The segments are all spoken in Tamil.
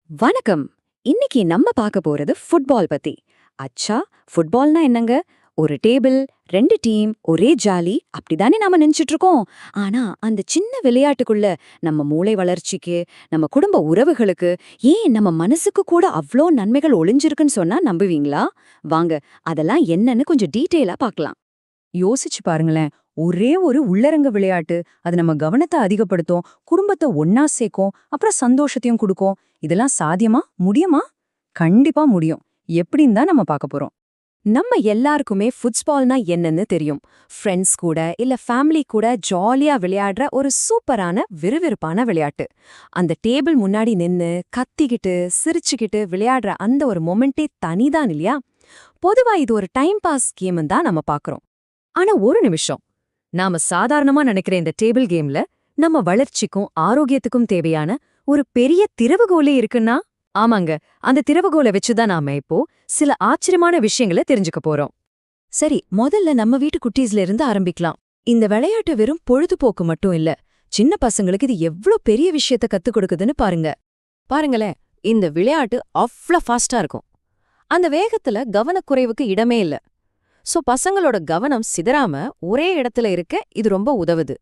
வணக்கம். இன்னைக்கு நம்ம பார்க்க போறது ஃபுட்பால் பத்தி. அச்சா, ஃபுட்பால்னா என்னங்க? ஒரு டேபிள், 2 டீம், ஒரே ஜாலி அப்படிதானே நாம நினைச்சிட்டு இருக்கோம். ஆனா அந்த சின்ன விளையாட்டுக்குள்ள நம்ம மூளை வளர்ச்சிக்கு, நம்ம குடும்ப உறவுகளுக்கு, ஏன் நம்ம மனசுக்கு கூட அவ்ளோ நன்மைகள் ஒளிஞ்சிருக்குன்னு சொன்னா நம்புவீங்களா? வாங்க, அதெல்லாம் என்னன்னு கொஞ்சம் டீட்டெயிலா பார்க்கலாம். யோசிச்சு பாருங்களேன். ஒரே ஒரு உள்ளரங்க விளையாட்டு, அது நம்ம கவனத்தை அதிகப்படுத்தும், குடும்பத்தை ஒன்னா சேர்க்கும், அப்புறம் சந்தோஷத்தையும் கொடுக்கும். இதெல்லாம் சாத்தியமா? முடியுமா? கண்டிப்பா முடியும். எப்படின்னு தான் நம்ம பார்க்க போறோம். நம்ம எல்லாருக்குமே ஃபுட்பால்னா என்னன்னு தெரியும். ஃப்ரெண்ட்ஸ் கூட இல்ல ஃபேமிலி கூட ஜாலியா விளையாடுற ஒரு சூப்பரான விறுவிறுப்பான விளையாட்டு. அந்த டேபிள் முன்னாடி நின்னு கத்திக்கிட்டு சிரிச்சுக்கிட்டு விளையாடுற அந்த ஒரு மொமெண்டே தனிதான் இல்லையா? பொதுவா இது ஒரு டைம் பாஸ் கேம் தான் நம்ம பார்க்கறோம். ஆனா ஒரு நிமிஷம், நாம சாதாரணமா நினைக்கிற இந்த டேபிள் கேம்ல நம்ம வளர்ச்சிக்கும் ஆரோக்கியத்துக்கும் தேவையான ஒரு பெரிய திறவுகோலே இருக்குன்னா? ஆமாங்க, அந்த திறவுகோலை வச்சுதான் நாம இப்போ சில ஆச்சரியமான விஷயங்களை தெரிஞ்சுக்க போறோம். சரி, முதல்ல நம்ம வீட்டு குட்டீஸ்ல இருந்து ஆரம்பிக்கலாம். இந்த விளையாட்டு வெறும் பொழுதுபோக்கு மட்டும் இல்ல, சின்ன பசங்களுக்கு இது எவ்ளோ பெரிய விஷயத்த கத்துக் கொடுக்குதுன்னு பாருங்க. பாருங்களேன், இந்த விளையாட்டு அவ்ளோ ஃபாஸ்டா இருக்கும். அந்த வேகத்துல கவனக்குறைவுக்கு இடமே இல்ல. சோ பசங்களோட கவனம் சிதறாம ஒரே இடத்துல இருக்க இது ரொம்ப உதவுது.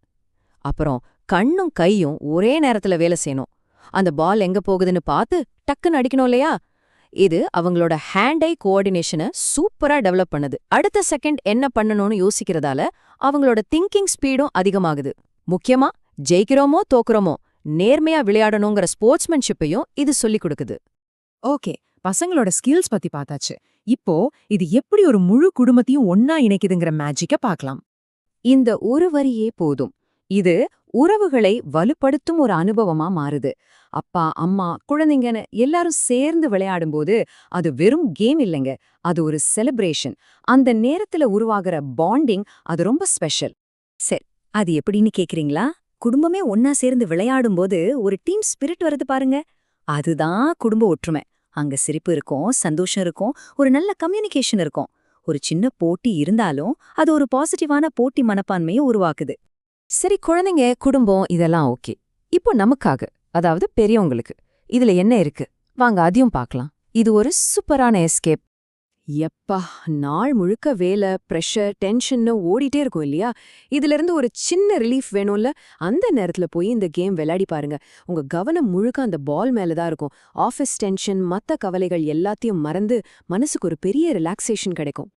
அப்புறம் கண்ணும் கையும் ஒரே நேரத்துல வேலை செய்யணும். அந்த பால் எங்க போகுதுன்னு பார்த்து டக்குன்னு அடிக்கணும் இல்லையா? இது அவங்களோட ஹேண்ட் ஐ கோஆர்டினேஷனை சூப்பரா டெவலப் பண்ணுது. அடுத்த செகண்ட் என்ன பண்ணணும்னு யோசிக்கிறதால அவங்களோட திங்கிங் ஸ்பீடும் அதிகமாகுது. முக்கியமா ஜெயிக்கிறோமோ தோக்குறோமோ நேர்மையா விளையாடணுங்கிற ஸ்போர்ட்ஸ்மேன்ஷிப்பையும் இது சொல்லிக் கொடுக்குது. ஓகே, பசங்களோட ஸ்கில்ஸ் பத்தி பார்த்தாச்சு. இப்போ இது எப்படி ஒரு முழு குடும்பத்தையும் ஒன்னா இணைக்குதுங்கிற மேஜிக்க பார்க்கலாம். இந்த ஒரு வரியே போதும். இது உறவுகளை வலுப்படுத்தும் ஒரு அனுபவமா மாறுது. அப்பா, அம்மா, குழந்தைங்கன்னு எல்லாரும் சேர்ந்து விளையாடும்போது அது வெறும் கேம் இல்லைங்க, அது ஒரு செலிப்ரேஷன். அந்த நேரத்துல உருவாகிற பாண்டிங் அது ரொம்ப ஸ்பெஷல். சரி, அது எப்படின்னு கேக்குறீங்களா? குடும்பமே ஒன்னா சேர்ந்து விளையாடும்போது ஒரு டீம் ஸ்பிரிட் வருது பாருங்க. அதுதான் குடும்ப ஒற்றுமை. அங்க சிரிப்பு இருக்கும், சந்தோஷம் இருக்கும், ஒரு நல்ல கம்யூனிகேஷன் இருக்கும். ஒரு சின்ன போட்டி இருந்தாலும் அது ஒரு பாசிட்டிவான போட்டி மனப்பான்மையை உருவாக்குது. சரி, குழந்தைங்க, குடும்பம் இதெல்லாம் ஓகே. இப்போ நமக்காக, அதாவது பெரியவங்களுக்கு இதுல என்ன இருக்கு? வாங்க அதையும் பார்க்கலாம். இது ஒரு சூப்பரான எஸ்கேப். எப்பா, நாள் முழுக்க வேலை, பிரஷர், டென்ஷன்னு ஓடிட்டே இருக்கும் இல்லையா? இதுல இருந்து ஒரு சின்ன ரிலீஃப் வேணும்ல? அந்த நேரத்துல போய் இந்த கேம் விளையாடி பாருங்க. உங்க கவனம் முழுக்க அந்த பால் மேலதான் இருக்கும். ஆஃபீஸ் டென்ஷன், மத்த கவலைகள் எல்லாத்தையும் மறந்து மனசுக்கு ஒரு பெரிய ரிலாக்ஸேஷன் கிடைக்கும்.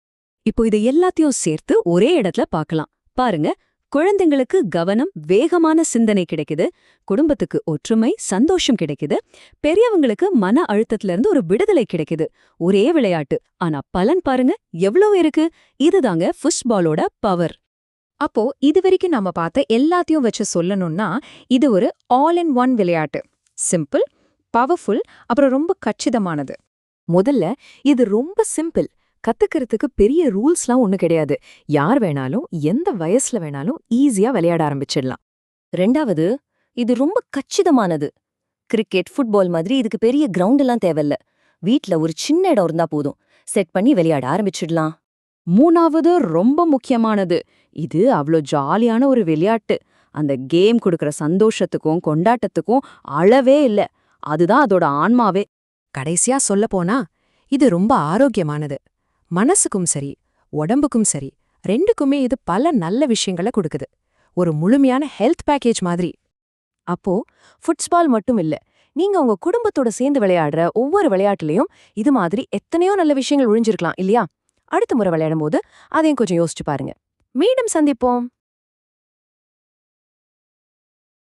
இப்போ இதை எல்லாத்தையும் சேர்த்து ஒரே இடத்துல பார்க்கலாம். பாருங்க, குழந்தைங்களுக்கு கவனம், வேகமான சிந்தனை கிடைக்குது, குடும்பத்துக்கு ஒற்றுமை, சந்தோஷம் கிடைக்குது, பெரியவங்களுக்கு மன அழுத்தத்துல இருந்து ஒரு விடுதலை கிடைக்குது. ஒரே விளையாட்டு, ஆனா பலன் பாருங்க எவ்வளவு இருக்கு. இதுதாங்க ஃபுட்பாலோட பவர். அப்போ இதுவரைக்கும் நம்ம பார்த்த எல்லாத்தையும் வச்சு சொல்லணும்னா, இது ஒரு ஆல் இன் ஒன் விளையாட்டு. சிம்பிள், பவர்ஃபுல், அப்புறம் ரொம்ப கச்சிதமானது. முதல்ல, இது ரொம்ப சிம்பிள். கத்துக்கிறதுக்கு பெரிய ரூல்ஸ்லாம் ஒண்ணு கிடையாது. யார் வேணாலும் எந்த வயசுல வேணாலும் ஈஸியா விளையாட ஆரம்பிச்சிடலாம். ரெண்டாவது, இது ரொம்ப கச்சிதமானது. கிரிக்கெட், ஃபுட்பால் மாதிரி இதுக்கு பெரிய கிரவுண்ட் எல்லாம் தேவையில்ல. வீட்ல ஒரு சின்ன இடம் இருந்தா போதும், செட் பண்ணி விளையாட ஆரம்பிச்சிடலாம். மூணாவது ரொம்ப முக்கியமானது, இது அவ்ளோ ஜாலியான ஒரு விளையாட்டு. அந்த கேம் கொடுக்கற சந்தோஷத்துக்கும் கொண்டாட்டத்துக்கும் அளவே இல்ல. அதுதான் அதோட ஆன்மாவே. கடைசியா சொல்ல போனா, இது ரொம்ப ஆரோக்கியமானது. மனசுக்கும் சரி, உடம்புக்கும் சரி, ரெண்டுக்குமே இது பல நல்ல விஷயங்களை கொடுக்குது. ஒரு முழுமையான ஹெல்த் பேக்கேஜ் மாதிரி. அப்போ ஃபுட்பால் மட்டும் இல்ல, நீங்க உங்க குடும்பத்தோட சேர்ந்து விளையாடுற ஒவ்வொரு விளையாட்டுலயும் இது மாதிரி எத்தனையோ நல்ல விஷயங்கள் ஒழிஞ்சிருக்கலாம் இல்லையா? அடுத்த முறை விளையாடும் போது அதையும் கொஞ்சம் யோசிச்சு பாருங்க. மீண்டும் சந்திப்போம்.